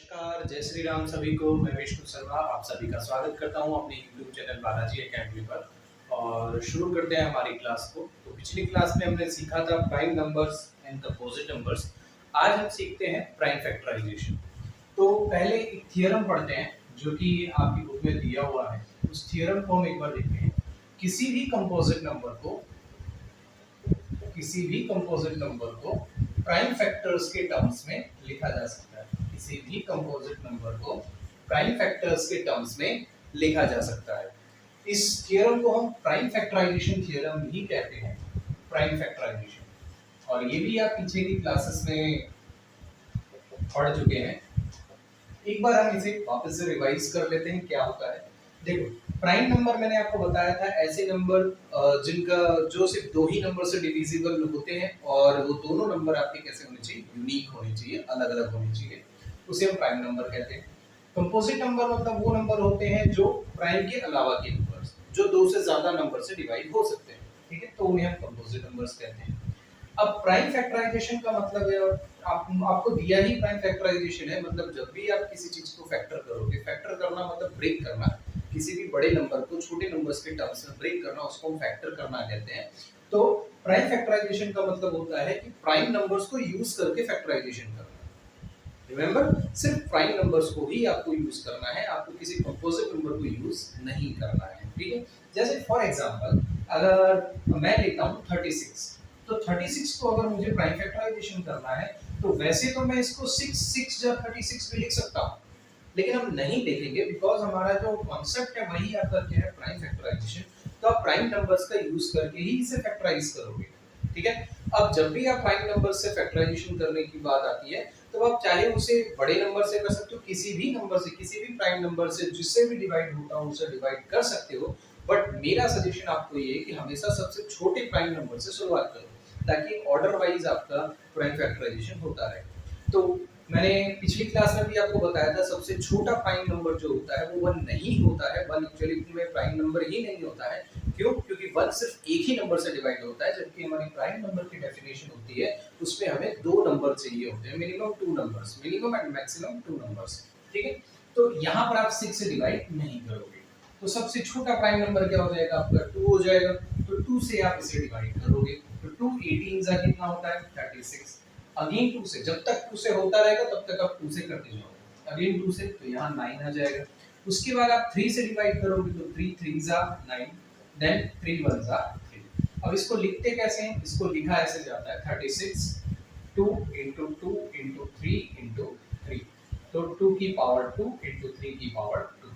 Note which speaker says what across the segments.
Speaker 1: नमस्कार, जय श्री राम सभी को। मैं विष्णु शर्मा आप सभी का स्वागत करता हूं अपने यूट्यूब चैनल बालाजी एकेडमी पर। और शुरू करते हैं हमारी क्लास को। तो पिछली क्लास में हमने सीखा था prime numbers and composite numbers. आज हम सीखते हैं प्राइम फैक्टराइजेशन। तो पहले एक थ्योरम पढ़ते हैं जो कि आपकी बुक में दिया हुआ है। उस थ्योरम को हम एक बार देखते हैं। किसी भी कंपोजिट नंबर को प्राइम फैक्टर्स के टर्म्स में लिखा जा सकता है। किसी भी कंपोजिट नंबर को प्राइम फैक्टर्स के टर्म्स में लिखा जा सकता है। इस थ्योरम को हम प्राइम फैक्टराइजेशन थ्योरम ही कहते हैं। प्राइम फैक्टराइजेशन, और ये भी आप पीछे की क्लासेस में पढ़ चुके हैं। एक बार हम इसे वापस से रिवाइज कर लेते हैं क्या होता है। देखो, प्राइम नंबर मैंने आपको बताया था ऐसे नंबर जिनका जो सिर्फ दो ही नंबर से डिविजिबल होते हैं, और वो दोनों नंबर आपके कैसे होने चाहिए, यूनिक होने चाहिए, अलग अलग होने चाहिए, उसे हम प्राइम नंबर कहते हैं। कंपोजिट नंबर मतलब वो नंबर होते हैं जो प्राइम के अलावा के नंबर्स, जो दो से ज्यादा नंबर से डिवाइड हो सकते हैं, ठीक है, तो उन्हें हम कंपोजिट नंबर्स कहते हैं। अब प्राइम फैक्टराइजेशन का मतलब है, और आपको दिया ही प्राइम फैक्टराइजेशन है, मतलब जब भी आप किसी चीज को फैक्टर करोगे, फैक्टर करना मतलब ब्रेक करना, किसी भी बड़े नंबर को छोटे नंबर्स के टर्म्स में ब्रेक करना, उसको हम फैक्टर करना कहते हैं। तो प्राइम फैक्टराइजेशन का मतलब होता है कि प्राइम नंबर्स को यूज करके फैक्टराइजेशन करना। रिमेंबर, सिर्फ प्राइम नंबर्स को ही आपको यूज करना है, आपको किसी कंपोजिट नंबर को यूज नहीं करना है, ठीक है। जैसे फॉर एग्जांपल, अगर मैं लेता हूं 36, तो 36 को अगर मुझे प्राइम फैक्टराइजेशन करना है, तो वैसे तो मैं इसको 6 या 36 भी लिख सकता हूं, लेकिन हम नहीं देखेंगे, बिकॉज हमारा जो कॉन्सेप्ट है वही आपका क्या है, प्राइम फैक्टराइजेशन। तो आप प्राइम नंबर्स का यूज करके ही इसे फैक्टराइज करोगे, ठीक है। अब जब भी आप प्राइम नंबर से फैक्टराइजेशन करने की बात आती है, तो आप चाहे उसे बड़े नंबर से कर सकते हो, किसी भी नंबर से, किसी भी प्राइम नंबर से जिससे भी डिवाइड होता हो उसे डिवाइड कर सकते हो। बट मेरा सजेशन आपको ये है कि हमेशा सबसे छोटे प्राइम नंबर से शुरुआत करो, ताकि ऑर्डर वाइज आपका प्राइम फैक्टराइजेशन होता रहे। तो मैंने पिछली क्लास में भी आपको बताया था, सबसे छोटा प्राइम नंबर जो होता है वो 1 नहीं होता है। 1 एक्चुअली में प्राइम नंबर ही नहीं होता है। क्यों? क्योंकि 1 सिर्फ एक ही नंबर से डिवाइड होता है, जबकि हमारी प्राइम नंबर की डेफिनेशन होती है उसमें हमें दो नंबर चाहिए होते हैं, minimum 2 numbers, minimum and maximum 2 numbers, ठीक है। तो यहाँ पर आप 6 से डिवाइड नहीं करोगे, तो सबसे छोटा प्राइम नंबर क्या हो जाएगा आपका, 2 हो जाएगा। तो 2 से आप इसे डिवाइड करोगे, तो 2 18 जा कितना होता है, 36। अगेन 2 से, जब तक 2 से होता रहेगा तब तक आप 2 से करते जाओगे, अगेन 2 से, तो यहाँ 9 आ जाएगा। उसके बाद आप 3 से डिवाइड करोगे, तो 3 3 जा 9, देन 3 1 जा 3। अब इसको लिखते कैसे हैं, इसको लिखा ऐसे जाता है 36 2 into 2 into 3 into 3, तो 2 की पावर 2 into 3 की पावर 2।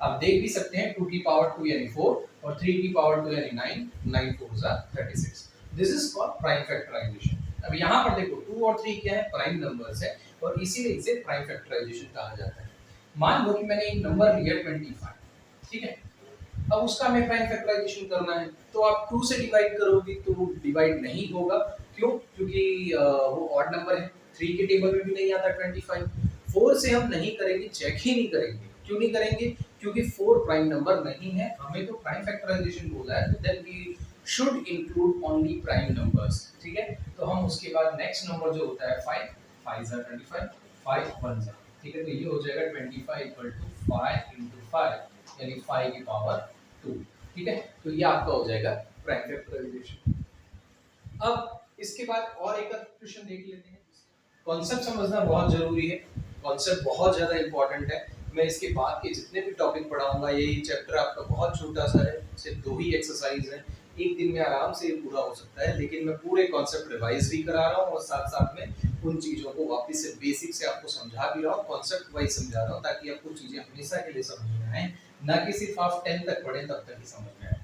Speaker 1: आप देख भी सकते हैं 2 की पावर 2 यानी 4, और 3 की पावर 2 यानी 9, 9 4 जा 36। This is called prime factorisation. अब यहाँ पर देखो 2 और 3 क्या है, प्राइम नंबर्स है, और इसीलिए इसे प्राइम फैक्टराइजेशन कहा जाता है। मान लो कि मैंने एक नंबर लिया 25, ठीक है। अब उसका हमें प्राइम फैक्टराइजेशन करना है, तो आप 2 से डिवाइड करोगे तो वो डिवाइड नहीं होगा। क्यों? क्योंकि वो ऑड नंबर है, 3 के टेबल में भी नहीं आता 25। 4 से हम नहीं करेंगे, चेक ही नहीं करेंगे। क्यों नहीं करेंगे? क्योंकि 4 प्राइम नंबर नहीं है, हमें तो प्राइम फैक्टराइजेशन बोला है, तो then we should include only prime numbers, ठीक है। तो हम उसके बाद नेक्स्ट नंबर जो होता है 5, 5 जा 25, 5 1 जा, ठीक है। तो ये हो जाएगा 25 इक्वल टू 5 into 5 यानी 5 की पावर 2, ठीक है। तो ये आपका हो जाएगा प्राइम फैक्टराइजेशन। अब इसके बाद और एक क्वेश्चन देख लेते हैं। कॉन्सेप्ट समझना बहुत जरूरी है, कॉन्सेप्ट बहुत ज्यादा इंपॉर्टेंट है। मैं इसके बाद के जितने भी टॉपिक पढ़ाऊंगा, ये चैप्टर आपका बहुत छोटा सा है, सिर्फ 2 ही एक्सरसाइज है, एक दिन में आराम से ये पूरा हो सकता है। लेकिन मैं पूरे कॉन्सेप्ट रिवाइज भी करा रहा हूँ, और साथ साथ में उन चीजों को वापस से बेसिक से आपको समझा भी रहा हूँ, कॉन्सेप्ट वाइज समझा रहा हूँ, ताकि आपको चीजें हमेशा के लिए समझ में आए, ना कि सिर्फ आप 10 तक पढ़ें तब तक ही समझ में आए,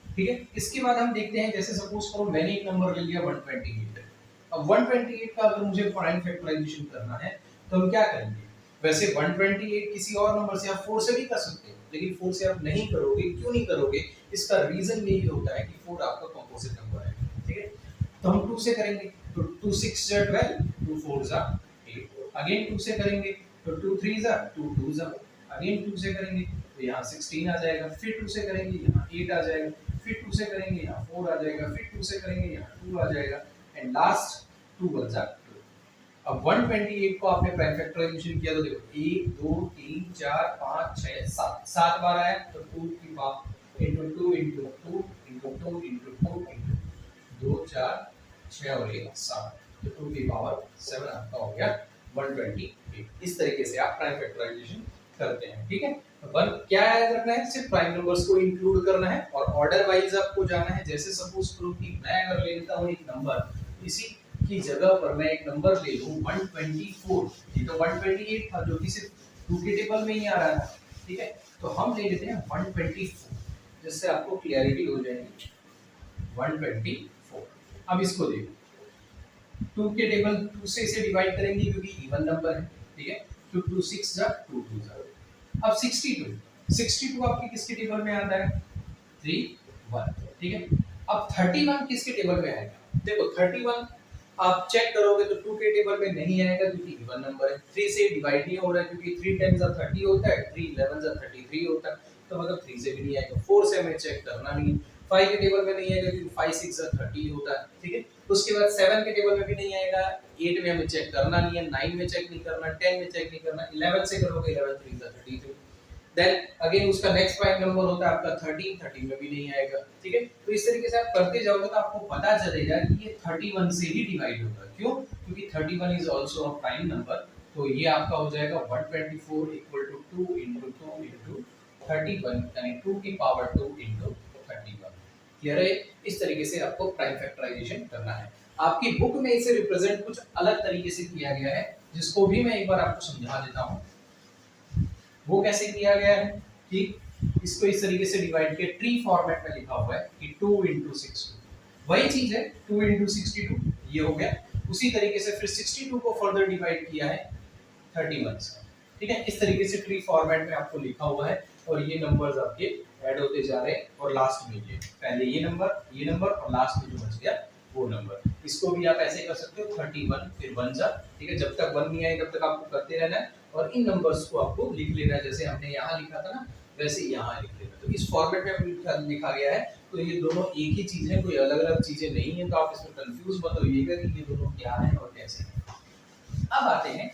Speaker 1: ठीक है। इसके बाद हम देखते हैं, जैसे सपोज करो मैंने एक नंबर ले लिया 128। अब 128 का अगर मुझे प्राइम फैक्टराइजेशन करना है, तो हम क्या करेंगे? वैसे 128 किसी और नंबर से आप 4 से भी कर सकते हो, लेकिन 4 से आप नहीं करोगे। क्यों नहीं करोगे? इसका रीजन यही होता है कि 4 आपका कंपोजिट नंबर है, ठीक है। तो हम 2 से करेंगे, तो 2 6 जा 12, 2 4 जा 8। अगेन 2 से करेंगे, तो 2 3 जा 2 2 जा, अगेन 2 से करेंगे तो यहाँ 16 आ जाएगा, फिर 2 से करेंगे यहाँ 8 आ जाएगा, फिर 2 से करेंगे यहाँ 4 आ जाएगा, फिर 2 से करेंगे यहाँ 2 आ जाएगा, एंड लास्ट 2 1 जा 2। अब 128 को आपने प्राइम फैक्टराइजेशन किया तो देखो 1 2 3 4 5 6 7 7 बार आया तो 2 की power into 2 into 2 into 2 into 2 into 2 4 6 और 1 7 तो 2 की पावर 7 आपका हो गया 128। इस तरीके से आप प्राइम फैक्टराइजेशन करते हैं, ठीक है। वन क्या याद रखना है, सिर्फ प्राइम नंबर्स को इंक्लूड करना है और ऑर्डर वाइज आपको जाना है। जैसे सपोज करो कि मैं अगर ले लेता हूं एक नंबर, इसी की जगह पर मैं एक नंबर ले लूं 124, ये तो 128 था जो कि सिर्फ 2 के टेबल में ही आ रहा था, ठीक है। तो हम ले लेते हैं 124, जिससे आपको क्लियरिटी हो जाएगी 124। अब इसको देखो 2 के टेबल 2 से इसे डिवाइड करेंगे क्योंकि इवन नंबर है, ठीक है। 2 2 6 जा 2 2 जा। अब 62 आपके किसके टेबल में आता है 3 1, ठीक है। अब 31 किसके टेबल में आएगा, देखो 31 आप चेक करोगे तो 2 के टेबल में नहीं आएगा क्योंकि इवन नंबर है। 3 से डिवाइड नहीं हो रहा है क्योंकि 3 10 30 होता है, 3 11 33 होता है, तो मतलब 3 से भी नहीं आएगा। 4 से हमें चेक करना नहीं है। 5 के टेबल में नहीं आएगा क्योंकि 5 6 30 होता है, ठीक है। उसके बाद 7 के टेबल में भी नहीं आएगा, 8 में हमें चेक करना नहीं है, 9 में चेक नहीं करना, 10 में चेक नहीं करना, 11 से करोगे 11 3 32। देन अगेन उसका नेक्स्ट प्राइम नंबर होता है आपका 13 में भी नहीं आएगा, ठीक है। तो इस तरीके से आप करते जाओगे तो आपको पता चलेगा कि ये 31 से ही डिवाइड होगा। क्यों, क्योंकि 31 is also a prime number. तो ये आपका हो जाएगा 124 इक्वल टू 2 इनटू 2 इनटू 31 यानी 2 की पावर 2 इनटू 31। क्लियर है। इस तरीके से आपको प्राइम फैक्टराइजेशन करना है। आपकी बुक में इसे रिप्रेजेंट कुछ अलग तरीके से किया गया है, जिसको भी मैं एक बार आपको समझा देता हूं। वो कैसे किया गया है कि इसको इस तरीके से डिवाइड किया, ट्री फॉर्मेट में लिखा हुआ है कि 2 into 62, वही चीज है 2 into 62, ये हो गया। उसी तरीके से फिर 62 को फर्दर डिवाइड किया है 31 से, ठीक है। इस तरीके से ट्री फॉर्मेट में आपको लिखा हुआ है और ये नंबर्स आपके ऐड होते जा रहे हैं और लास्ट में ये पहले ये नंबर और लास्ट में जो बच गया वो नंबर। इसको भी आप ऐसे कर सकते हो 31 फिर 1 जा, ठीक है। जब तक 1 नहीं आए तब तक आपको करते रहना है और इन नंबर्स को आपको लिख लेना है, जैसे हमने यहाँ लिखा था ना वैसे यहाँ लिख लेना। तो इस फॉर्मेट में लिखा गया है, तो ये दोनों एक ही चीज है, कोई अलग अलग चीजें नहीं है। तो आप इसमें कंफ्यूज मत होइएगा कि ये दोनों क्या है और कैसे है। अब आते हैं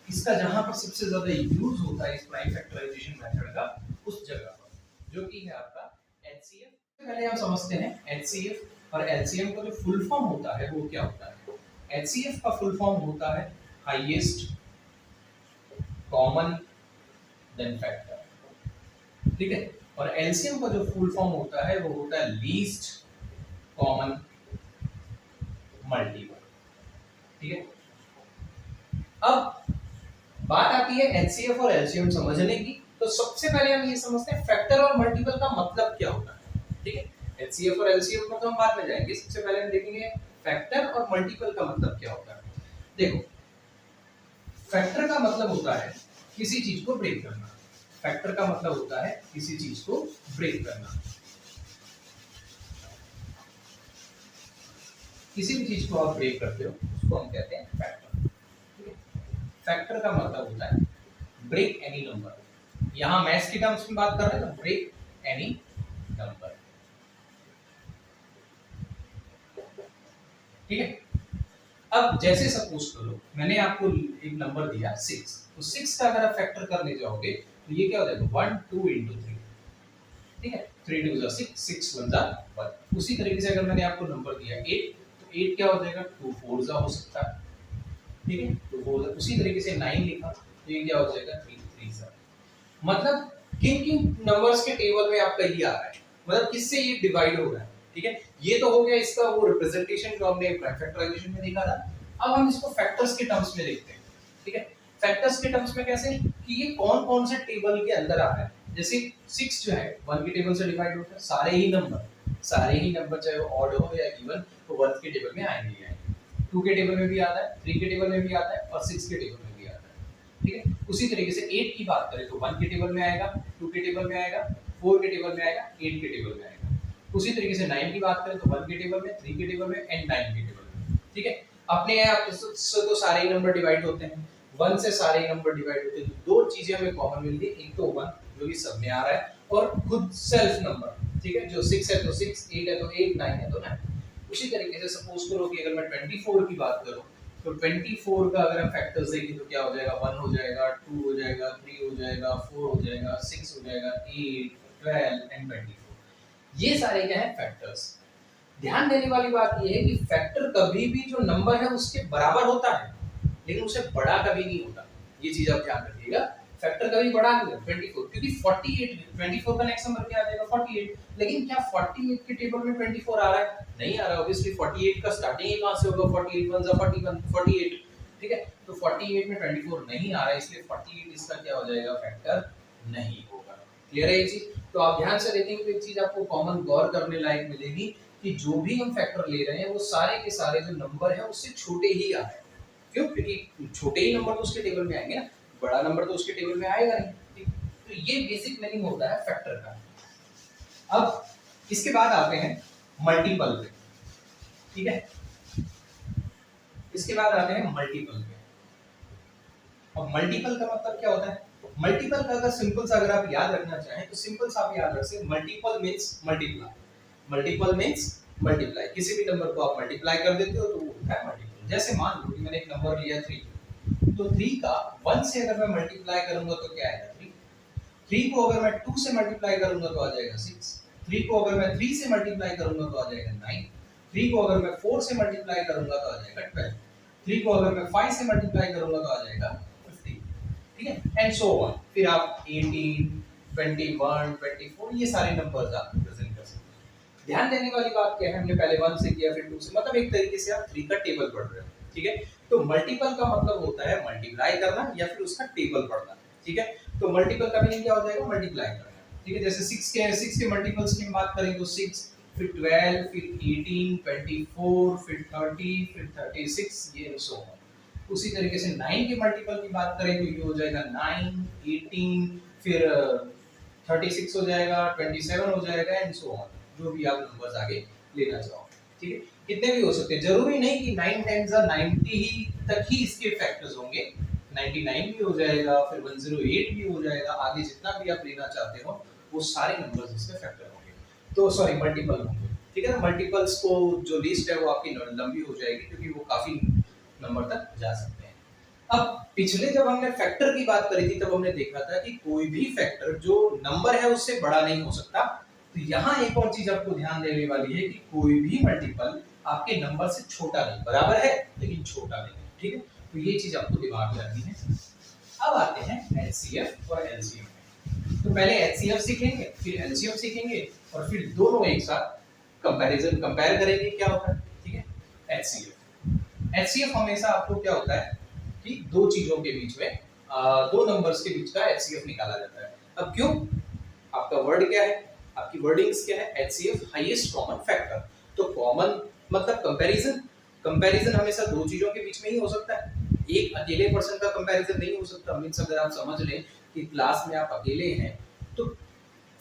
Speaker 1: इसका जहां पर सबसे ज्यादा यूज होता है इस प्राइम फैक्टराइजेशन मेथड का, उस जगह पर जो कि है आपका एचसीएफ। पहले हम समझते हैं एचसीएफ और एलसीएम का जो फुल फॉर्म होता है वो क्या होता है। एचसीएफ का फुल फॉर्म होता है हाईएस्ट कॉमन देन फैक्टर, ठीक है। और एलसीएम का जो फुल फॉर्म होता है वो होता है लीस्ट कॉमन मल्टीपल, ठीक है। अब बात आती है एचसीएफ और एलसीएम समझने की, तो सबसे पहले हम ये समझते हैं फैक्टर और मल्टीपल का मतलब क्या होता है, ठीक है। एचसीएफ और एलसीएम में तो हम बाद में जाएंगे, सबसे पहले हम देखेंगे फैक्टर और मल्टीपल का मतलब क्या होता है। देखो फैक्टर का मतलब होता है किसी चीज को ब्रेक करना। फैक्टर का मतलब होता है किसी चीज को ब्रेक करना। किसी भी चीज को आप ब्रेक करते हो उसको हम कहते हैं फैक्टर, ठीक है। फैक्टर का मतलब होता है ब्रेक एनी नंबर। यहां मैथ्स की टर्म्स में बात कर रहे हैं तो ब्रेक एनी नंबर, ठीक है। अब जैसे सपोज करो मैंने आपको एक नंबर दिया 6, तो 6 का अगर आप फैक्टर करने जाओगे तो ये क्या हो जाएगा 1 2 into 3, ठीक है। 3 2 जा 6 6 1 जा 1। उसी तरीके से अगर मैंने आपको नंबर दिया 8, तो 8 क्या हो जाएगा 2 4 जा हो सकता है, ठीक है। तो 4 जा। उसी तरीके से 9 लिखा तो ये क्या हो जाएगा 3 3 जा। मतलब किन किन नंबर्स के टेबल में आपका ये आ रहा है, मतलब किससे ये डिवाइड हो रहा है, ठीक है। ये तो हो गया इसका वो रिप्रेजेंटेशन जो हमने प्राइम फैक्टराइजेशन में देखा था। अब हम इसको फैक्टर्स के टर्म्स में देखते हैं, ठीक है। फैक्टर्स के टर्म्स में कैसे कि ये कौन कौन से टेबल के अंदर आ रहा है। जैसे 6 जो है 1 के टेबल से डिवाइड होता है, सारे ही नंबर चाहे वो ऑड हो या इवन तो 1 के टेबल में आएंगे। 2 के टेबल में भी आता है, 3 के टेबल में भी आता है और 6 के टेबल में भी आता है, ठीक है। उसी तरीके से 8 की बात करें तो 1 के टेबल में आएगा, 2 के टेबल में आएगा, 4 के टेबल में आएगा, 8 के टेबल में आएगा। उसी तरीके से 9 की बात करें तो 1 के टेबल में, 3 के टेबल में एंड 9 के टेबल में, ठीक है। अपने आप से तो सारे ही नंबर डिवाइड होते हैं, 1 से सारे ही नंबर डिवाइड होते हैं। तो दो चीजें हमें कॉमन मिलती है, एक तो 1 जो कि सब में आ रहा है और खुद सेल्फ नंबर, ठीक है। जो 6 है तो 6, 8 है तो 8, 9 है तो 9। उसी तरीके से सपोज करो कि अगर मैं 24 की बात करूं तो 24 का अगर हम फैक्टर्स देखें तो क्या हो जाएगा, 1 हो जाएगा, 2 हो जाएगा, 3 हो जाएगा, 4 हो जाएगा, 6 हो जाएगा, 8, 12 एंड 24। ये सारे क्या है फैक्टर्स। ध्यान देने वाली बात ये है कि फैक्टर कभी भी जो नंबर है उसके बराबर होता है, लेकिन उससे बड़ा कभी नहीं होता। ये चीज आप ध्यान रखिएगा। फैक्टर कभी बड़ा नहीं है 24, क्योंकि 48 24 का नेक्स्ट नंबर क्या आ जाएगा 48, लेकिन क्या 48 के टेबल में 24 आ रहा है? नहीं आ रहा। ऑब्वियसली 48 का स्टार्टिंग ही कहां से होगा, 48 1 जा 41 48, ठीक है। तो 48 में 24 नहीं आ रहा है, इसलिए 48 इसका क्या हो जाएगा, फैक्टर नहीं होगा। क्लियर है ये चीज? तो आप ध्यान से देखेंगे तो एक चीज आपको कॉमन गौर करने लायक मिलेगी कि जो भी हम फैक्टर ले रहे हैं वो सारे के सारे जो नंबर है उससे छोटे ही आ रहे हैं। क्यों? क्योंकि छोटे ही नंबर तो उसके टेबल में आएंगे ना, बड़ा नंबर तो उसके टेबल में आएगा नहीं, ठीक? तो ये बेसिक मीनिंग होता है फैक्टर का। अब इसके बाद आते हैं मल्टीपल पे, ठीक है। इसके बाद आते हैं मल्टीपल पे। अब मल्टीपल का मतलब क्या होता है? मल्टीपल का अगर सिंपल सा अगर आप याद रखना चाहें तो सिंपल सा आप याद रख सकते, multiple means multiply. Multiple means multiply, किसी भी नंबर को आप मल्टीप्लाई कर देते हो तो वो होता है मल्टीपल। जैसे मान लो कि मैंने एक नंबर लिया 3, तो 3 का 1 से अगर मैं मल्टीप्लाई करूंगा तो क्या आएगा 3। 3 को अगर मैं 2 से मल्टीप्लाई करूंगा तो आ जाएगा 6। 3 को अगर मैं 3 से मल्टीप्लाई करूंगा तो आ जाएगा 9। 3 को अगर मैं 4 से मल्टीप्लाई करूंगा तो आ जाएगा 12। 3 को अगर मैं 5 से मल्टीप्लाई करूंगा तो आ जाएगा 15, ठीक है, एंड सो ऑन। फिर आप 18 21 24 ये सारे नंबर्स आप प्रेजेंट कर सकते हैं। ध्यान देने वाली बात क्या है, हमने पहले 1 से किया फिर 2 से, मतलब एक तरीके से आप 3 का टेबल पढ़ रहे हो, ठीक है। तो मल्टीपल का मतलब होता है मल्टीप्लाई करना या फिर उसका टेबल पढ़ना, ठीक है। तो मल्टीपल का मीनिंग क्या हो जाएगा, मल्टीप्लाई करना, ठीक है। जैसे 6 के मल्टीपल्स की बात करें तो 6, फिर 12, फिर 18, 24, फिर 30, फिर 36, ये सो ऑन। उसी तरीके से 9 के मल्टीपल की बात करें तो ये हो जाएगा 9, 18, फिर 36 हो जाएगा, 27 हो जाएगा एंड सो ऑन, जो भी आप नंबर्स आगे लेना चाहो, ठीक है। कितने भी हो सकते हैं, जरूरी नहीं कि 9 टाइम्स 90 ही तक ही इसके फैक्टर्स होंगे। 99 भी हो जाएगा, फिर 108 भी हो जाएगा, आगे जितना भी आप लेना चाहते हो वो सारे नंबर्स इसके फैक्टर होंगे, तो सॉरी मल्टीपल होंगे, ठीक है ना। मल्टीपल्स को जो लिस्ट है वो आपकी लंबी हो जाएगी क्योंकि वो काफी नंबर तक जा सकते हैं। अब पिछले जब हमने फैक्टर की बात करी थी तब हमने देखा था कि कोई भी फैक्टर जो नंबर है उससे बड़ा नहीं हो सकता। तो यहाँ एक और चीज आपको ध्यान देने वाली है कि कोई भी मल्टीपल आपके नंबर से छोटा नहीं, बराबर है लेकिन छोटा नहीं, ठीक है। तो ये चीज आपको दिमाग में रखनी है। अब आते हैं एचसीएफ और एलसीएम। तो पहले एचसीएफ सीखेंगे, फिर एलसीएम सीखेंगे और फिर दोनों एक साथ कंपेयर करेंगे क्या होता है, ठीक है। एचसीएफ हमेशा आपको क्या होता है कि दो चीजों के बीच में दो नंबर्स के बीच का एचसीएफ निकाला जाता है। अब क्यों, आपका वर्ड क्या है, आपकी वर्डिंग्स क्या है, एचसीएफ हाईएस्ट कॉमन फैक्टर। तो कॉमन मतलब कंपैरिजन, कंपैरिजन हमेशा दो चीजों के बीच में ही हो सकता है, एक अकेले पर्सन का कंपैरिजन नहीं हो सकता। मींस अगर आप समझ लें कि क्लास में आप अकेले हैं तो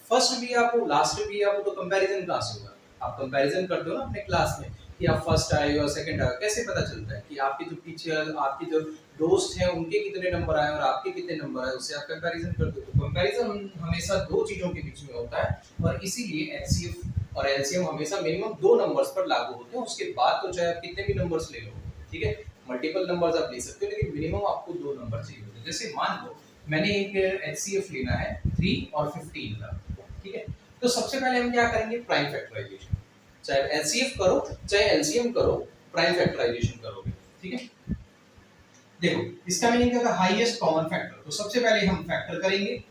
Speaker 1: फर्स्ट भी आप हो लास्ट भी आप हो, तो कंपैरिजन कहां से होगा? आप कंपैरिजन करते हो ना अपने क्लास में कि आप फर्स्ट आए हो सेकंड आए हो, कैसे पता चलता है कि आपके जो टीचर आपके जो दोस्त हैं उनके कितने नंबर आए और आपके कितने नंबर आए, उससे आप कंपैरिजन करते हो। तो कंपैरिजन हमेशा दो चीजों के बीच में होता है और इसीलिए एचसीएफ और एलसीएम हमेशा मिनिमम दो नंबर्स पर लागू होते हैं। उसके बाद तो चाहे आप कितने भी नंबर्स ले लो, ठीक है, मल्टीपल नंबर्स आप ले सकते हो लेकिन मिनिमम आपको दो नंबर चाहिए होते हैं। जैसे मान लो मैंने एक एचसीएफ लेना है 3 और 15 का, ठीक है। तो सबसे पहले हम क्या करेंगे, प्राइम फैक्टराइजेशन। चाहे एलसीएफ करो चाहे एलसीएम करो, प्राइम फैक्टराइजेशन करोगे, ठीक है। देखो इसका मीनिंग क्या था, हाईएस्ट कॉमन फैक्टर। तो सबसे पहले हम फैक्टर करेंगे,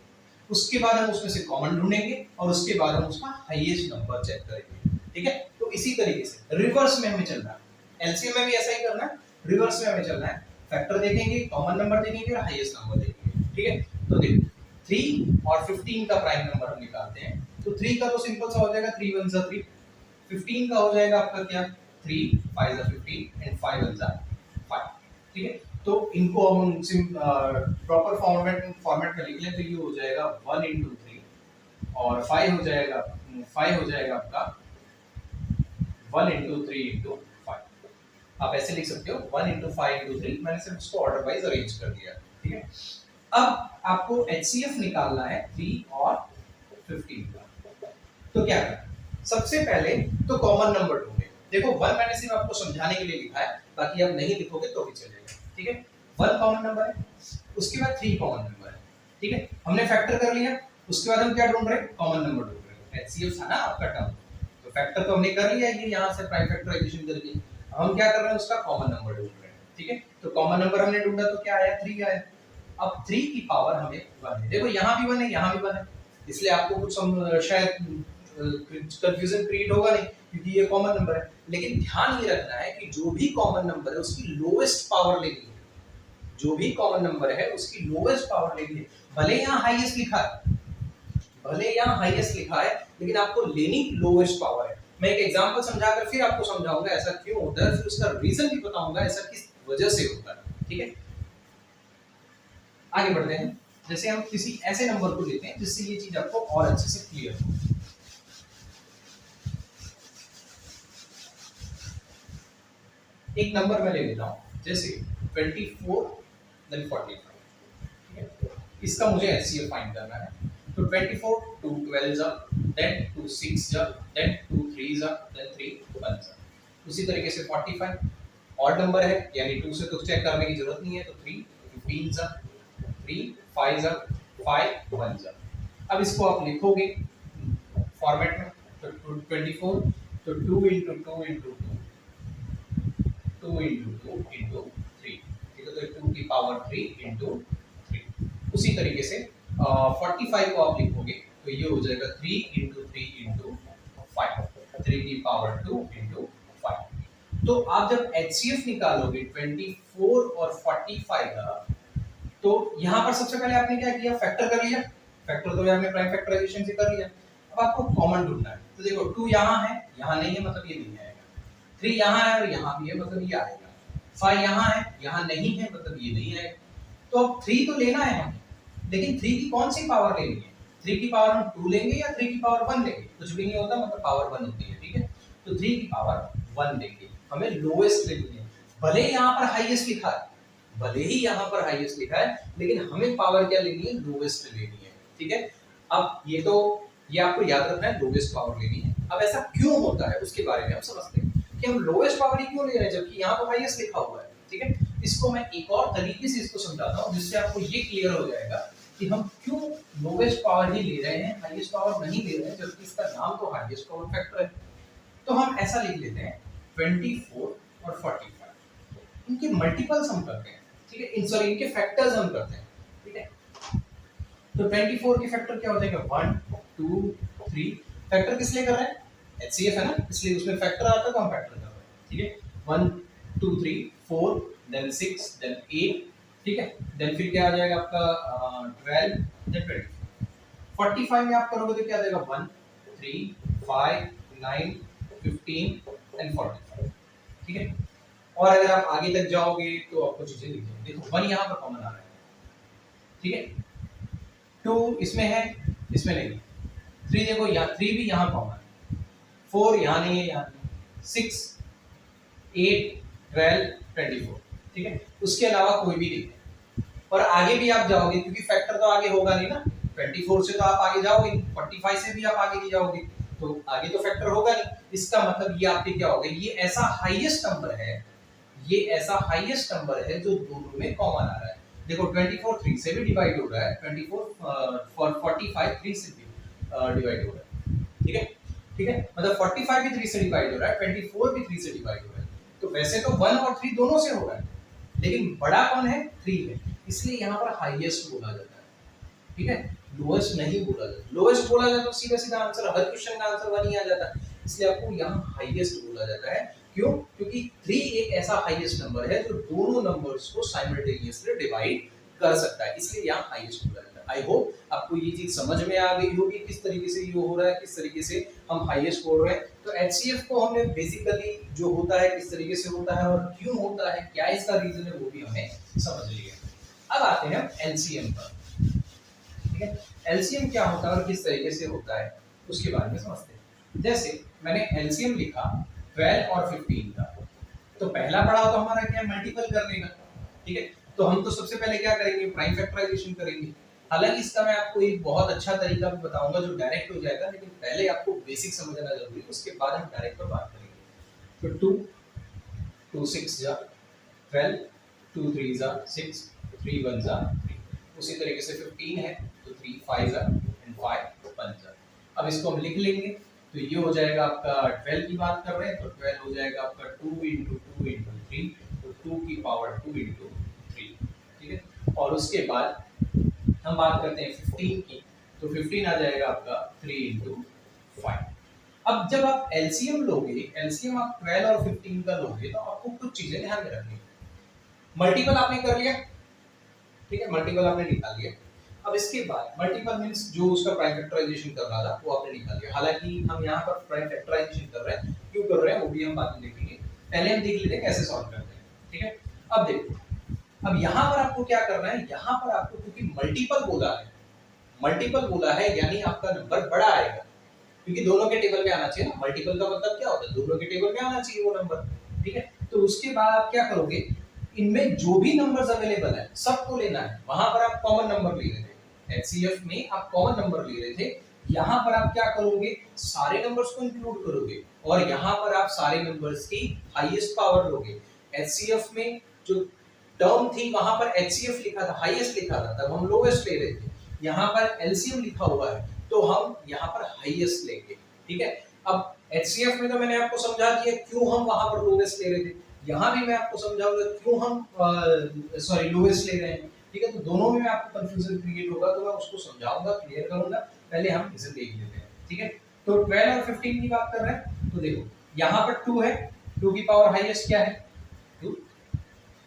Speaker 1: उसके बाद हम उसमें से कॉमन ढूंढेंगे और उसके बाद हम उसका हाईएस्ट नंबर चेक करेंगे, ठीक है। तो इसी तरीके से रिवर्स में हमें चलना है, एलसीएम में भी ऐसा ही करना है, रिवर्स में हमें चलना है। फैक्टर देखेंगे, कॉमन नंबर देखेंगे और हाईएस्ट नंबर देखेंगे, ठीक है। तो देखो 3 और 15 का प्राइम नंबर हम निकालते हैं। तो 3 का तो सिंपल सा हो जाएगा 3 1 3, 15 का हो जाएगा आपका क्या 3 5 15 एंड 5 1 5, ठीक है। तो इनको हम प्रॉपर फॉर्मेट में लिख लें तो ये हो जाएगा 1 into 3 और 5 हो जाएगा आपका 1 into 3 into 5। आप ऐसे लिख सकते हो 1 into 5 into 3, मैंने सिर्फ इसको ऑर्डर वाइज अरेंज कर दिया, ठीक है। अब आपको एचसीएफ निकालना है 3 और 15 का। तो क्या करना, सबसे पहले तो कॉमन नंबर ढूंढे। देखो 1 मैंने सिर्फ आपको समझाने के लिए लिखा है, बाकी आप नहीं लिखोगे तो भी चलेगा, ठीक है। 1 कॉमन नंबर है, उसके बाद 3 कॉमन नंबर है, ठीक है। हमने फैक्टर कर लिया, उसके बाद हम क्या ढूंढ रहे हैं, कॉमन नंबर ढूंढ रहे हैं। एचसीएफ था ना आपका टर्म, तो फैक्टर तो हमने कर लिया ये यहाँ से प्राइम फैक्टराइजेशन करके। अब हम क्या कर रहे हैं, उसका कॉमन नंबर ढूंढ रहे हैं, ठीक है। तो कॉमन नंबर हमने ढूंढा तो क्या आया, 3 आया। अब 3 की पावर हमें 1 है, देखो यहाँ भी 1 है, यहाँ भी 1 है, इसलिए आपको कुछ शायद कंफ्यूजन क्रिएट होगा नहीं, क्योंकि ये कॉमन नंबर है। लेकिन ध्यान ये रखना है कि जो भी कॉमन नंबर है उसकी लोएस्ट पावर लेनी है, जो भी कॉमन नंबर है उसकी लोएस्ट पावर लेनी है। भले यहाँ हाईएस्ट लिखा है, भले यहाँ हाईएस्ट लिखा है, लेकिन आपको लेनी लोएस्ट पावर है। मैं एक एग्जांपल समझाकर फिर आपको समझाऊंगा ऐसा क्यों होता है, फिर उसका रीजन भी बताऊंगा ऐसा किस वजह से होता है, ठीक है। आगे बढ़ते हैं। जैसे हम किसी ऐसे नंबर को लेते हैं जिससे ये चीज आपको और अच्छे से क्लियर हो। एक नंबर मैं ले लेता हूं, जैसे 24 then 45, ठीक है। इसका मुझे एचसीएफ फाइंड करना है। तो 24 2 12 जा, then 2 6 जा, then 2 3 जा, then 3 1 जा। उसी तरीके से 45 ऑड नंबर है, यानी 2 से तो चेक करने की जरूरत नहीं है, तो 3 15 जा, 3 5 जा, 5 1 जा। अब इसको आप लिखोगे फॉर्मेट में, तो 24 तो 2 into 2 into 2 2 into 2 into 3, ठीक है। तो 2 की पावर 3 into 3। उसी तरीके से 45 को आप लिखोगे तो ये हो जाएगा 3 into 3 into 5, 3 की पावर 2 into 5। तो आप जब एचसीएफ निकालोगे 24 और 45 का, तो यहाँ पर सबसे पहले आपने क्या किया, फैक्टर कर लिया। फैक्टर तो आपने प्राइम फैक्टराइजेशन से कर लिया। अब आपको कॉमन ढूंढना है, तो देखो 2 यहाँ है, यहाँ नहीं है, मतलब ये नहीं आएगा। 3 यहाँ है और यहाँ भी है, मतलब ये आएगा। 5 यहाँ है, यहाँ नहीं है, मतलब ये नहीं आएगा। तो अब 3 तो लेना है हमें, लेकिन 3 की कौन सी पावर लेनी है, 3 की पावर हम 2 लेंगे या 3 की पावर 1 लेंगे, कुछ भी नहीं होता, मतलब पावर 1 होती है, ठीक है। तो 3 की पावर 1 लेंगे, हमें लोएस्ट लेनी है। भले यहाँ पर हाईएस्ट लिखा है, भले ही यहाँ पर हाईएस्ट लिखा है, लेकिन हमें पावर क्या लेनी है, लोएस्ट लेनी है, ठीक है। अब ये आपको याद रखना है, लोएस्ट पावर लेनी है। अब ऐसा क्यों होता है उसके बारे में हम समझते हैं कि हम लोएस्ट पावर ही क्यों ले रहे हैं जबकि यहाँ पर हाईएस्ट लिखा हुआ है, ठीक है। इसको मैं एक और तरीके से इसको समझाता हूँ जिससे आपको ये क्लियर हो जाएगा कि हम क्यों लोएस्ट पावर ही ले रहे हैं, हाईएस्ट पावर नहीं ले रहे हैं, जबकि इसका नाम तो हाईएस्ट पावर फैक्टर है। तो हम ऐसा लिख लेते हैं 24 और 45, इनके मल्टीपल्स हम करते हैं, ठीक है। इन सॉरी इनके फैक्टर्स हम करते हैं, ठीक है। तो 24 के फैक्टर क्या हो जाएगा, 1 2 3। फैक्टर किस लिए कर रहे हैं, एचसीएफ है ना, इसलिए उसमें फैक्टर आता है तो हम फैक्टर कर रहे हैं, ठीक है। 1 2 3 4 देन 6 देन 8, ठीक है। देन फिर क्या आ जाएगा आपका 12 देन 24। 45 में आप करोगे तो क्या आ जाएगा, 1 3 5 9 15 एंड 45, ठीक है। और अगर आप आगे तक जाओगे तो आपको चीजें दिख जाएंगी। देखो 1 यहाँ पर कॉमन आ रहा है, ठीक है। 2 इसमें है, इसमें नहीं। 3 देखो यहाँ 3 भी यहाँ कॉमन है, 4 यहाँ नहीं है, यहाँ नहीं। 6 8 12 24, ठीक है। उसके अलावा कोई भी नहीं है। और आगे भी आप जाओगे क्योंकि फैक्टर तो आगे होगा नहीं ना, 24 से तो आप आगे जाओगे, 45 से भी आप आगे नहीं जाओगे, तो आगे तो फैक्टर होगा नहीं। इसका मतलब ये आपके क्या होगा, ये ऐसा हाईएस्ट नंबर है, ये ऐसा हाईएस्ट नंबर है जो दोनों में कॉमन आ रहा है। देखो 24 3 से भी डिवाइड हो रहा है, 24 फॉर 45 3 से भी डिवाइड हो रहा है, ठीक है, ठीक है। मतलब 45 भी 3 से डिवाइड हो रहा है, 24 भी 3 से डिवाइड हो रहा है। तो वैसे तो 1 और 3 दोनों से हो रहा है, लेकिन बड़ा कौन है, 3 है, इसलिए यहाँ पर हाईएस्ट बोला जाता है, ठीक है। लोएस्ट नहीं बोला जाता, लोएस्ट बोला जाता तो सीधा सीधा आंसर, हर क्वेश्चन का आंसर 1 ही आ जाता, इसलिए आपको यहाँ हाईएस्ट बोला जाता है। क्यों, क्योंकि 3 एक ऐसा हाईएस्ट नंबर है जो दोनों नंबर्स को साइमल्टेनियसली डिवाइड कर सकता है, इसलिए यहाँ हाईएस्ट बोला जाता है। आई होप आपको ये चीज समझ में आ गई होगी किस तरीके से ये हो रहा है, किस तरीके से हम हाईएस्ट बोल रहे हैं। तो एचसीएफ को हमने बेसिकली जो होता है किस तरीके से होता है और क्यों होता है, क्या इसका रीजन है, वो भी हमने समझ लिया। अब आते हैं एलसीएम पर, ठीक है। एलसीएम क्या होता है और किस तरीके से होता है उसके बारे में समझते हैं। जैसे मैंने एलसीएम लिखा 12 और 15 का, तो पहला पड़ाव तो हमारा क्या है, मल्टीपल करने का, ठीक है। तो हम तो सबसे पहले क्या करेंगे, प्राइम फैक्टराइजेशन करेंगे। हालांकि इसका मैं आपको एक बहुत अच्छा तरीका भी बताऊंगा जो डायरेक्ट हो जाएगा, लेकिन पहले आपको बेसिक समझना जरूरी है, उसके बाद हम डायरेक्ट पर बात करेंगे। तो 2 2 6 जा 12, 2 3 जा 6, 3 1 जा 3। उसी तरीके से 15 है तो 3 5 जा एंड 5 1 जा। अब इसको हम लिख लेंगे तो ये हो जाएगा आपका 12 की बात कर रहे हैं तो 12 हो जाएगा आपका 2 into 2 into 3, तो 2 की पावर 2 into 3, ठीक है। और उसके बाद हम बात करते हैं 15 की, तो 15 आ जाएगा आपका 3 into 5। अब जब आप एलसीएम लोगे, एलसीएम आप 12 और 15 का लोगे तो आपको कुछ चीजें ध्यान में रखनी है। मल्टीपल आपने कर लिया, ठीक है, मल्टीपल आपने निकाल लिया। अब इसके बाद मल्टीपल मींस जो उसका प्राइम फैक्टराइजेशन कर रहा था वो आपने निकाल लिया। हालांकि हम यहाँ पर प्राइम फैक्टराइजेशन कर रहे हैं, क्यों कर रहे हैं वो भी हम बाद में देखेंगे। पहले हम देख लेते हैं कैसे सॉल्व करते हैं, ठीक है। अब देखो, अब यहाँ पर आपको क्या करना है, यहाँ पर आपको क्योंकि मल्टीपल बोला है यानी आपका नंबर बड़ा आएगा, क्योंकि दोनों के टेबल में आना चाहिए ना। मल्टीपल का मतलब क्या होता है, दोनों के टेबल में आना चाहिए वो नंबर, ठीक है। तो उसके बाद आप क्या करोगे, इनमें जो भी नंबर्स अवेलेबल है सबको लेना है। वहां पर आप कॉमन नंबर ले रहे थे, एचसीएफ में आप कॉमन नंबर ले रहे थे, यहाँ पर आप क्या करोगे, सारे नंबर्स को इंक्लूड करोगे और यहाँ पर आप सारे नंबर्स की हाईएस्ट पावर लोगे। एचसीएफ में जो टर्म थी वहां पर एचसीएफ लिखा था, हाईएस्ट लिखा था, तब हम लोएस्ट ले रहे थे। यहाँ पर एलसीएम लिखा हुआ है तो हम यहाँ पर हाईएस्ट लेंगे, ठीक है। अब एचसीएफ में तो मैंने आपको समझा दिया क्यों हम वहां पर लोएस्ट ले रहे थे, यहाँ भी मैं आपको समझाऊंगा क्यों हम लोएस्ट ले रहे हैं, ठीक है। तो दोनों में आपको कंफ्यूजन क्रिएट होगा तो मैं उसको समझाऊंगा, क्लियर करूंगा। पहले हम इसे देख लेते हैं, ठीक है। तो 12 और 15 की बात कर रहे हैं तो देखो यहाँ पर 2 है, 2 की पावर हाईएस्ट क्या है 2,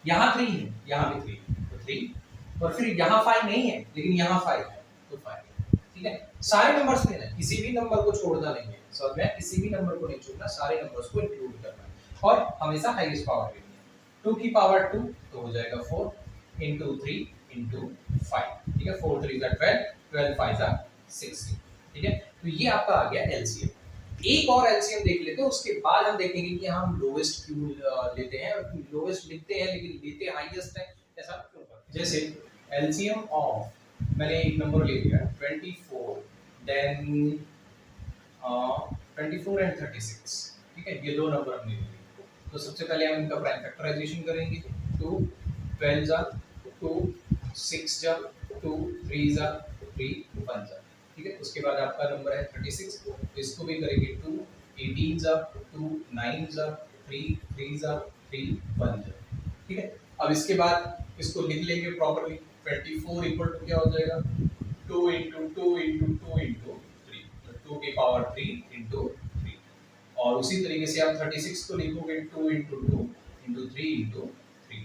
Speaker 1: यहाँ 3 है, यहाँ भी 3 तो 3, और फिर यहाँ 5 नहीं है लेकिन यहाँ 5 है तो 5, ठीक है। सारे नंबर्स लेना है, किसी भी नंबर को छोड़ना नहीं है, समझ में, किसी भी नंबर को नहीं छोड़ना, सारे नंबर्स को इंक्लूड करना है और हमेशा हाईएस्ट पावर लेनी है। 2 की पावर 2 तो हो जाएगा 4 into 3 into 5, ठीक है। 4 3 जा 12, 12 5 जा 16, ठीक है। तो ये आपका आ गया एलसीएम। एक और एलसीएम देख लेते हैं, उसके बाद हम देखेंगे कि हम लोएस्ट क्यों लेते हैं, और लोएस्ट लिखते हैं लेकिन लेते हाईएस्ट है, ऐसा क्यों करते हैं। जैसे एलसीएम ऑफ, मैंने एक नंबर ले लिया 24, देन 24 एंड 36, ठीक है, ये दो नंबर हमने लिए। तो सबसे पहले हम इनका प्राइम फैक्टराइजेशन करेंगे। 2 12 जा 2 6 जा 2 3 जा 3 1 जा, ठीक है। उसके बाद आपका नंबर है 36, तो इसको भी करेंगे 2 18 जा 2 9 जा 3 3 जा 3 1 जा, ठीक है। अब इसके बाद इसको लिख लेंगे प्रॉपर्ली। 24 इक्वल टू क्या हो जाएगा 2 into 2 into 2 into 3, तो 2 की पावर 3 into 3, और उसी तरीके से आप 36 को लिखोगे 2 into 2 into 3 into 3,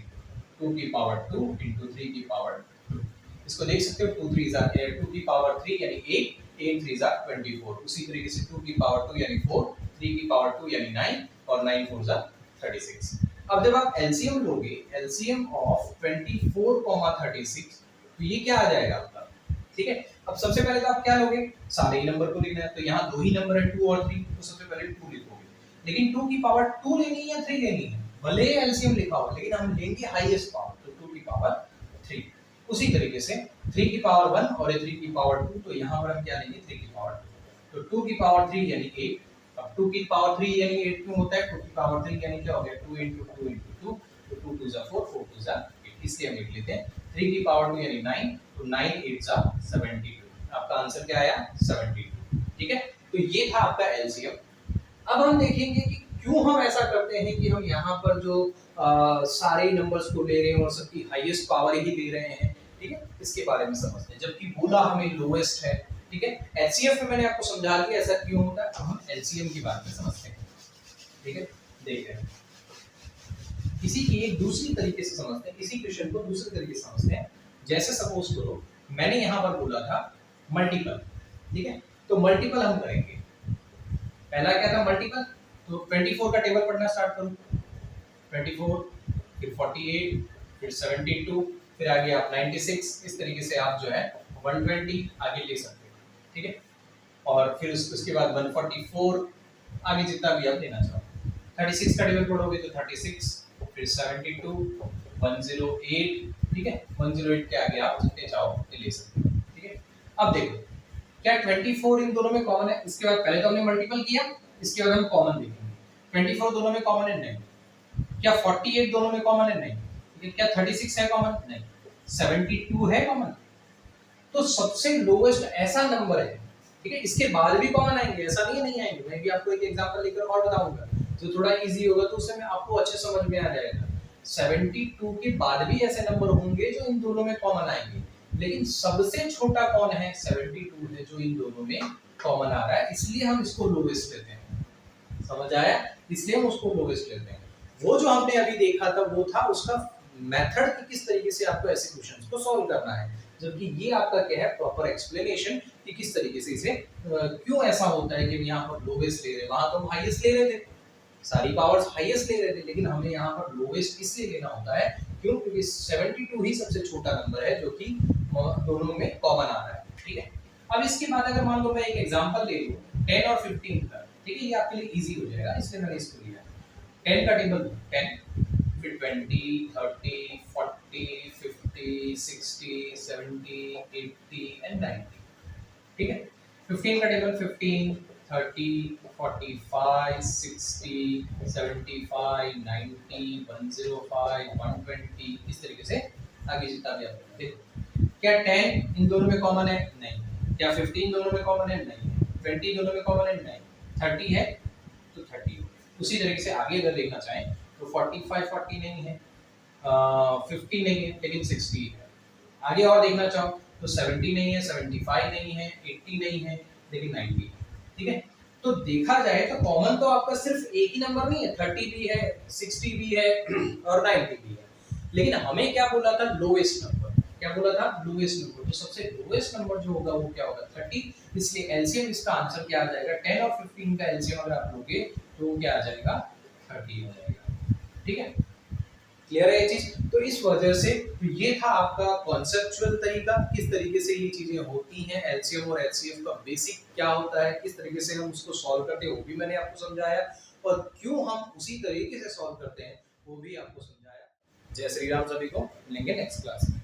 Speaker 1: 2 की पावर 2 into 3 की पावर 2। इसको देख सकते हो 2 3 जा 2 की पावर 3 यानी 8, 8 3 जा 24, उसी तरीके से 2 की पावर 2 यानी 4, 3 की पावर 2 यानी 9 और 9 4 जा 36। अब जब आप एलसीएम लोगे, एलसीएम ऑफ 24, 36, तो ये क्या आ जाएगा आपका, ठीक है। अब सबसे पहले तो आप क्या लोगे, सारे ही नंबर को लेना है, तो यहाँ दो ही नंबर है 2 और 3, तो सबसे पहले 2 लिखोगे, लेकिन 2 की पावर 2 लेनी है या 3 लेनी है, भले एलसीएम लिखा हो लेकिन हम लेंगे हाईएस्ट पावर, तो 2 की पावर 3। उसी तरीके से 3 की पावर 1 और 3 की पावर 2, तो यहाँ पर हम क्या लेंगे 3 की पावर 2, तो 2 की पावर 3 यानी 8। अब 2 की पावर 3 यानी 8 क्यों होता है, 2 की पावर 3 यानी क्या हो गया 2 into 2 into 2, तो 2 2 जा 4, 4 2 जा 8, इसलिए हम लिख लेते हैं 3 की पावर 2 यानी 9, तो 9 8 जा 72, आपका आंसर क्या आया 72, ठीक है। तो ये था आपका एलसीएम। अब हम देखेंगे कि क्यों हम ऐसा करते हैं कि हम यहाँ पर जो सारे नंबर्स को ले रहे हैं और सबकी हाईएस्ट पावर ही ले रहे हैं, ठीक है, इसके बारे में समझते हैं, जबकि बोला हमें लोएस्ट है, ठीक है। एचसीएफ में मैंने आपको समझा दिया ऐसा क्यों होता है। अब हम एलसीएम की बात में समझते हैं, ठीक है। देखते हैं इसी की एक दूसरी तरीके से समझते हैं, इसी क्वेश्चन को दूसरे तरीके से समझते हैं। जैसे सपोज करो मैंने यहाँ पर बोला था मल्टीपल, ठीक है, तो मल्टीपल हम करेंगे। पहला क्या था मल्टीपल, तो 24 का टेबल पढ़ना स्टार्ट करूं, 24 फिर 48 फिर 72 फिर आगे आप 96, इस तरीके से आप जो है 120 आगे ले सकते हो, ठीक है। और फिर उसके बाद 144 आगे जितना भी आप लेना चाहो। 36 का टेबल पढ़ोगे तो 36 फिर 72 108, ठीक है, 108 के आगे आप जितने चाहो ले सकते हो, ठीक है। अब देखो क्या 24 इन दोनों में कॉमन है, इसके बाद पहले तो हमने मल्टीपल किया, इसके बाद हम कॉमन देखेंगे। 24 दोनों में कॉमन है? नहीं। क्या 48 दोनों में कॉमन है? नहीं। ठीक है, क्या 36 है कॉमन? नहीं। 72 है कॉमन? तो सबसे लोएस्ट ऐसा नंबर है, ठीक है, इसके बाद भी कॉमन आएंगे, ऐसा नहीं है नहीं आएंगे। मैं भी आपको एक एग्जांपल लेकर और बताऊंगा जो थोड़ा इजी होगा, तो उससे मैं आपको अच्छे समझ में आ जाएगा। 72 के बाद भी ऐसे नंबर होंगे जो इन दोनों में कॉमन आएंगे, लेकिन सबसे छोटा कौन है? 72 है जो इन दोनों में कॉमन आ रहा है, इसलिए हम इसको लोएस्ट लेते हैं। समझ आया? इसलिए हम उसको लोएस्ट लेते हैं। वो जो हमने अभी देखा था वो था उसका मेथड कि किस तरीके से आपको ऐसे क्वेश्चंस को सॉल्व करना है, जबकि ये आपका क्या है? प्रॉपर एक्सप्लेनेशन कि किस तरीके से इसे क्यों ऐसा होता है कि हम यहाँ पर लोवेस्ट ले रहे हैं, वहां तो हम हाईएस्ट ले रहे थे, सारी पावर्स हाईएस्ट ले रहे थे, लेकिन हमें यहाँ पर लोवेस्ट इसलिए लेना होता है क्यों? क्योंकि 72 ही सबसे छोटा नंबर है जो कि दोनों में कॉमन आ रहा है। ठीक है, अब इसके बाद अगर मान लो मैं एक एग्जांपल ले लूं 10 और 15 का, ठीक है, ये आपके लिए इजी हो जाएगा, इसलिए मैंने इसको लिया। 10 का टेबल 10, फिर 20, 30, 40, 50, 60, 70, 80 एंड 90। ठीक है, 15 का टेबल 15, 30, 45, 60, 75, 90, 105, 120, इस तरीके से आगे जितना भी आप देखो। क्या 10 इन दोनों में कॉमन है? नहीं। क्या 15 दोनों में कॉमन है? नहीं। 20 दोनों में कॉमन है? नहीं। 30 है तो 30। उसी तरीके से आगे अगर देखना चाहें तो 45 40 नहीं है, 50 नहीं है, लेकिन 60 है। आगे और देखना चाहो तो 70 नहीं है, 75 नहीं है, 80 नहीं है, लेकिन 90 है। ठीक है, तो देखा जाए तो कॉमन तो आपका सिर्फ एक ही नंबर नहीं है, 30 भी है, 60 भी है और 90 भी है, लेकिन हमें क्या बोला था? Lowest number. क्या बोला था? Lowest number. तो सबसे लोएस्ट नंबर जो होगा वो क्या होगा? 30। इसलिए एलसीएम इसका आंसर क्या आ जाएगा? 10 और 15 का एलसीएम अगर आप लोगे तो वो क्या आ जाएगा? 30 हो जाएगा। ठीक है, क्लियर है ये चीज? तो इस वजह से तो ये था आपका कॉन्सेप्चुअल तरीका, किस तरीके से ये चीजें होती हैं, एलसीएम और एचसीएफ का बेसिक क्या होता है, किस तरीके से हम उसको सॉल्व करते हैं वो भी मैंने आपको समझाया, और क्यों हम उसी तरीके से सॉल्व करते हैं वो भी आपको समझाया। जय श्री राम, सभी को मिलेंगे नेक्स्ट क्लास में।